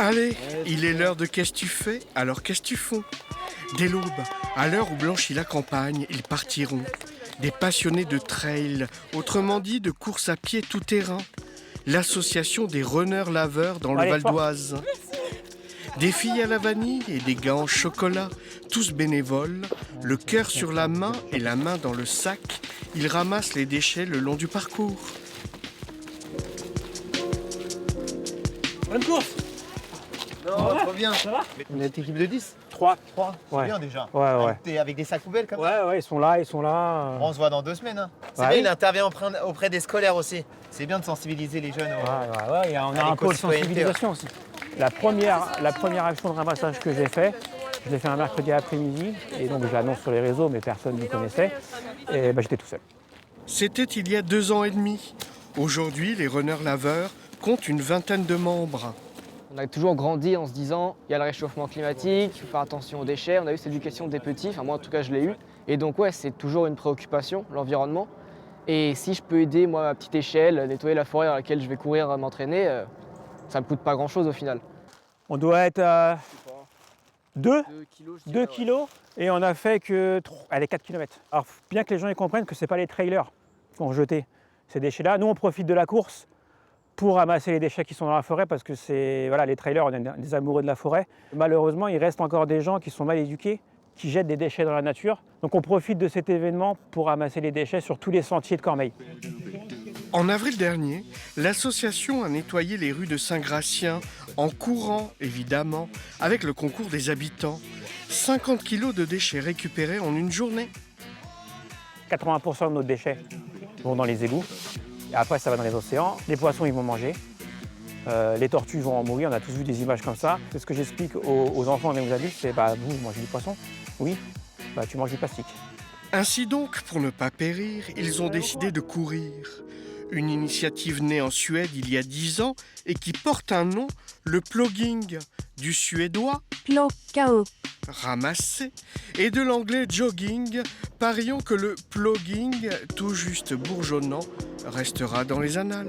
Allez, il est l'heure de qu'est-ce tu fais, alors qu'est-ce tu fous? Dès l'aube, à l'heure où blanchit la campagne, ils partiront. Des passionnés de trail, autrement dit de course à pied tout-terrain. L'association des runners-laveurs dans le Val d'Oise. Des filles à la vanille et des gars en chocolat, tous bénévoles, le cœur sur la main et la main dans le sac, ils ramassent les déchets le long du parcours. Bonne course. Non, trop bien. Ça va? On est équipe de 10? 3. 3, c'est Ouais. bien déjà. Ouais. Avec des sacs poubelles comme ça. Ouais, ils sont là. On se voit dans 2 semaines. Hein. C'est Ouais. bien, il intervient auprès des scolaires aussi. C'est bien de sensibiliser les jeunes. Ouais, on a un pôle sensibilisation aussi. La première action de ramassage que j'ai fait, je l'ai fait un mercredi après-midi, et donc je l'annonce sur les réseaux, mais personne ne me connaissait, et j'étais tout seul. C'était il y a 2 ans et demi. Aujourd'hui, les runners-laveurs comptent une vingtaine de membres. On a toujours grandi en se disant, il y a le réchauffement climatique, il faut faire attention aux déchets. On a eu cette éducation des petits, enfin moi en tout cas je l'ai eu. Et donc ouais, c'est toujours une préoccupation, l'environnement. Et si je peux aider, moi, à ma petite échelle, nettoyer la forêt dans laquelle je vais courir, m'entraîner, ça me coûte pas grand-chose au final. On doit être à 2 kilos, kilos, et on a fait que 4 km. Alors bien que les gens y comprennent que ce n'est pas les trailers qui vont jeter ces déchets-là, nous on profite de la course pour ramasser les déchets qui sont dans la forêt, parce que les trailers, on est des amoureux de la forêt. Malheureusement, il reste encore des gens qui sont mal éduqués, qui jettent des déchets dans la nature. Donc on profite de cet événement pour ramasser les déchets sur tous les sentiers de Cormeilles. En avril dernier, l'association a nettoyé les rues de Saint-Gratien, en courant évidemment, avec le concours des habitants. 50 kilos de déchets récupérés en une journée. 80% de nos déchets vont dans les égouts. Et après, ça va dans les océans. Les poissons, ils vont manger. Les tortues vont en mourir. On a tous vu des images comme ça. C'est ce que j'explique aux enfants et aux adultes, c'est vous mangez du poisson? Oui, tu manges du plastique. Ainsi donc, pour ne pas périr, ils ont décidé de courir. Une initiative née en Suède il y a 10 ans et qui porte un nom, le plogging, du suédois Plocka, ramasser et de l'anglais jogging. Parions que le plogging, tout juste bourgeonnant, restera dans les annales.